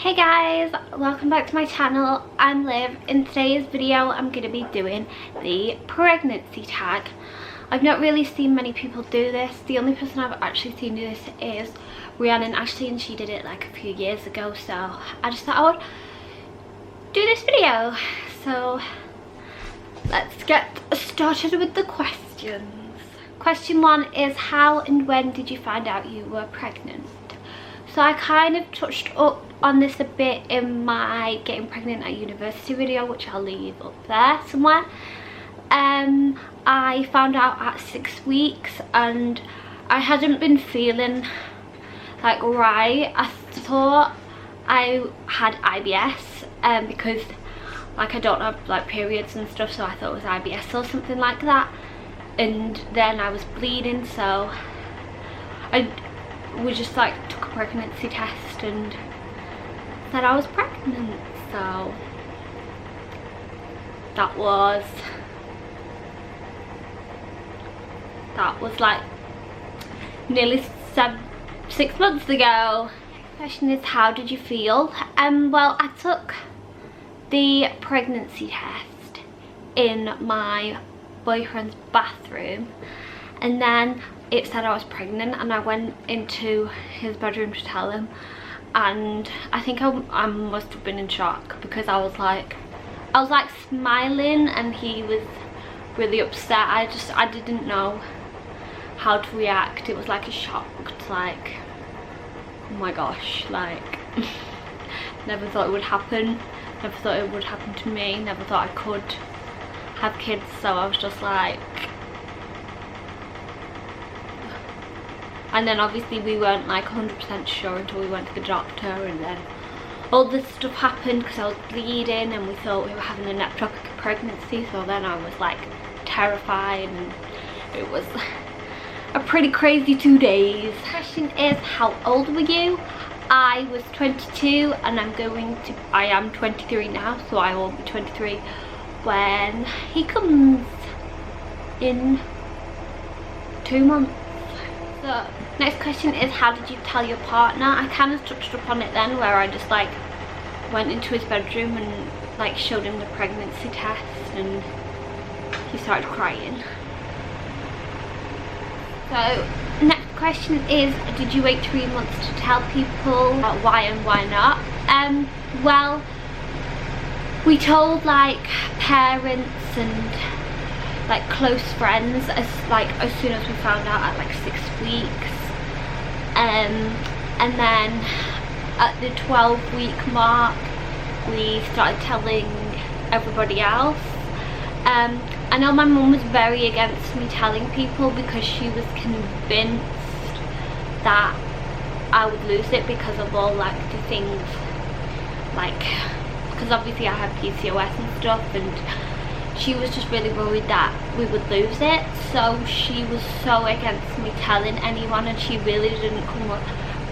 Hey guys, welcome back to my channel. I'm Liv. In today's video I'm going to be doing the pregnancy tag. I've not really seen many people do this. The only person I've actually seen do this is Rhiannon Ashley, and she did it like a few years ago, so I just thought I would do this video. So let's get started with the questions. Question 1 is, how and when did you find out you were pregnant? So I kind of touched up on this a bit in my getting pregnant at university video, which I'll leave up there somewhere. I found out at 6 weeks and I hadn't been feeling like right. I thought I had IBS because like I don't have like periods and stuff, so I thought it was IBS or something like that. And then I was bleeding, so we just like took a pregnancy test and said I was pregnant. So that was like nearly 6 months ago. The question is, how did you feel? Well, I took the pregnancy test in my boyfriend's bathroom, and then it said I was pregnant, and I went into his bedroom to tell him, and I think I must have been in shock because I was like smiling and he was really upset. I didn't know how to react. It was like a shock, like, oh my gosh, like never thought it would happen, never thought it would happen to me, never thought I could have kids. So I was just like, and then obviously we weren't like 100% sure until we went to the doctor, and then all this stuff happened because I was bleeding and we thought we were having an ectopic pregnancy. So then I was like terrified, and it was a pretty crazy 2 days. The question is, how old were you? I was 22 and I am 23 now, so I will be 23 when he comes in 2 months. So next question is, how did you tell your partner? I kind of touched upon it then, where I just like went into his bedroom and like showed him the pregnancy test, and he started crying. So next question is, did you wait 3 months to tell people? Why and why not? Well, we told like parents and like close friends as soon as we found out at like 6 weeks, and then at the 12-week mark we started telling everybody else. I know my mum was very against me telling people because she was convinced that I would lose it because of all like the things, like because obviously I have PCOS and stuff, and she was just really worried that we would lose it. So she was so against me telling anyone, and she really didn't come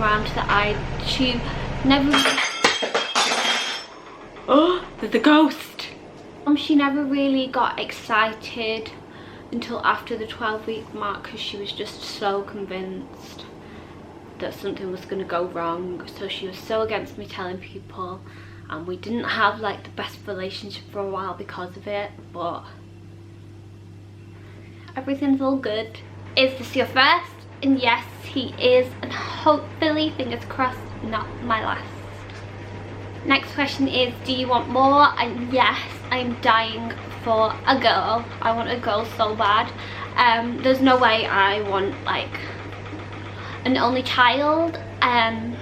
around to the eye. She never oh, there's a ghost. She never really got excited until after the 12-week mark because she was just so convinced that something was going to go wrong. So she was so against me telling people, and we didn't have like the best relationship for a while because of it, but everything's all good. Is this your first? And yes, he is, and hopefully, fingers crossed, not my last. Next question is, do you want more? And yes, I'm dying for a girl. I want a girl so bad. There's no way I want like an only child. And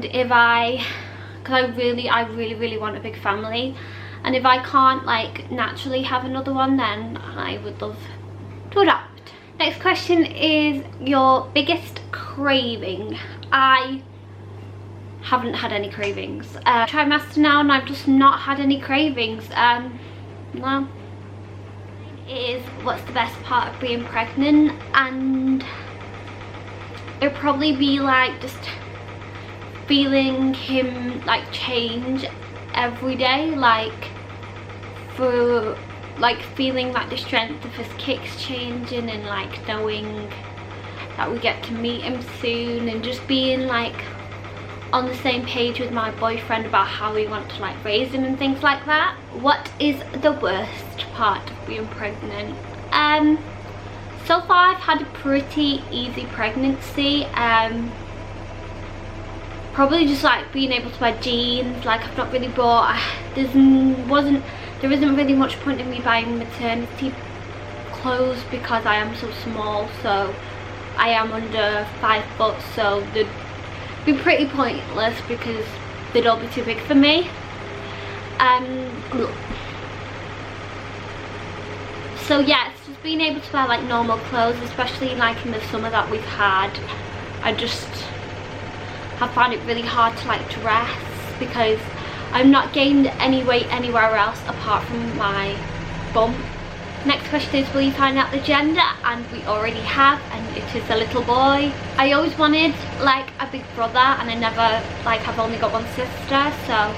if because I really want a big family, and if I can't like naturally have another one, then I would love to adopt. Next question is, your biggest craving? I haven't had any cravings. Trimester now, and I've just not had any cravings. No. Is, what's the best part of being pregnant? And it'd probably be like just feeling him like change every day, like for like feeling like the strength of his kicks changing, and like knowing that we get to meet him soon, and just being like on the same page with my boyfriend about how we want to like raise him and things like that. What is the worst part of being pregnant? So far I've had a pretty easy pregnancy. Probably just like being able to wear jeans. Like I've not really bought, there isn't really much point in me buying maternity clothes because I am so small, so I am under 5 foot, so they'd be pretty pointless because they'd all be too big for me. So yeah, it's just being able to wear like normal clothes, especially like in the summer that we've had. I found it really hard to like dress because I've not gained any weight anywhere else apart from my bump. Next question is, will you find out the gender? And we already have, and it is a little boy. I always wanted like a big brother, and I never, like I've only got one sister, so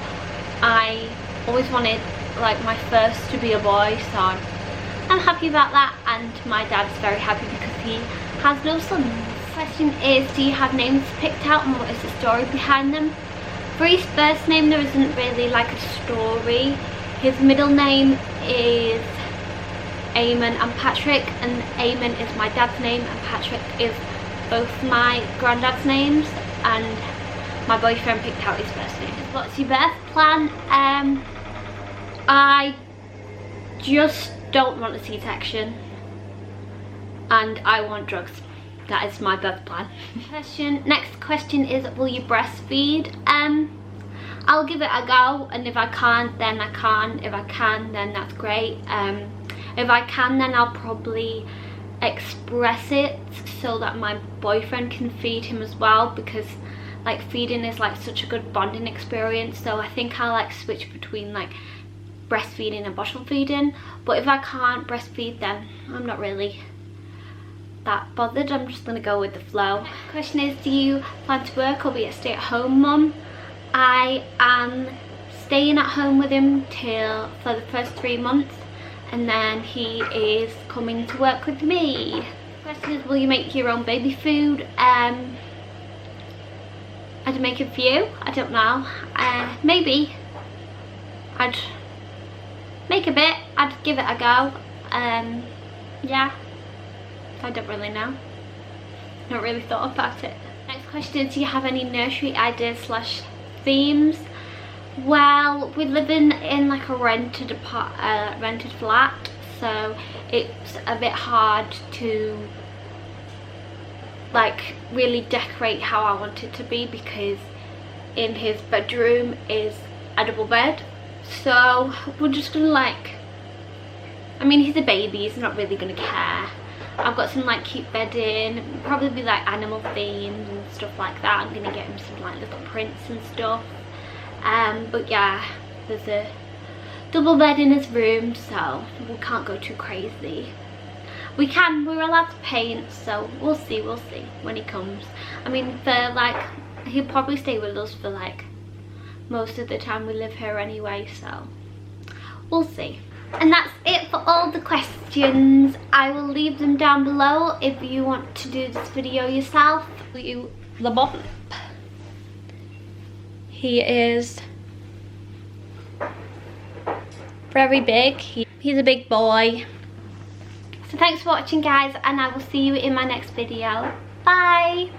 I always wanted like my first to be a boy, so I'm happy about that, and my dad's very happy because he has no sons. Question is, do you have names picked out and what is the story behind them? For his first name there isn't really like a story. His middle name is Eamon and Patrick, and Eamon is my dad's name and Patrick is both my granddad's names, and my boyfriend picked out his first name. What's your birth plan? I just don't want a C-section and I want drugs. That is my birth plan. Next question is, will you breastfeed? I'll give it a go, and if I can't then I can't. If I can then that's great. If I can then I'll probably express it so that my boyfriend can feed him as well, because like feeding is like such a good bonding experience. So I think I'll like switch between like breastfeeding and bottle feeding. But if I can't breastfeed then I'm not really that bothered. I'm just gonna go with the flow. Next question is, do you plan to work or be a stay-at-home mum? I am staying at home with him for the first 3 months, and then he is coming to work with me. Question is, will you make your own baby food? I'd make a few, I don't know. Maybe I'd make a bit, I'd give it a go. Yeah, I don't really know. Not really thought about it. Next question is, do you have any nursery ideas / themes? Well, we're living in like a rented flat, so it's a bit hard to like really decorate how I want it to be, because in his bedroom is a double bed, so we're just gonna like, I mean he's a baby, he's not really gonna care. I've got some like cute bedding, probably like animal themed and stuff like that. I'm gonna get him some like little prints and stuff. But yeah, there's a double bed in his room, so we can't go too crazy. We're allowed to paint, so we'll see when he comes. I mean, for like, he'll probably stay with us for like most of the time we live here anyway, so we'll see. And that's it for all the questions. I will leave them down below if you want to do this video yourself. The bump. He is very big. He's a big boy. So thanks for watching guys, and I will see you in my next video. Bye.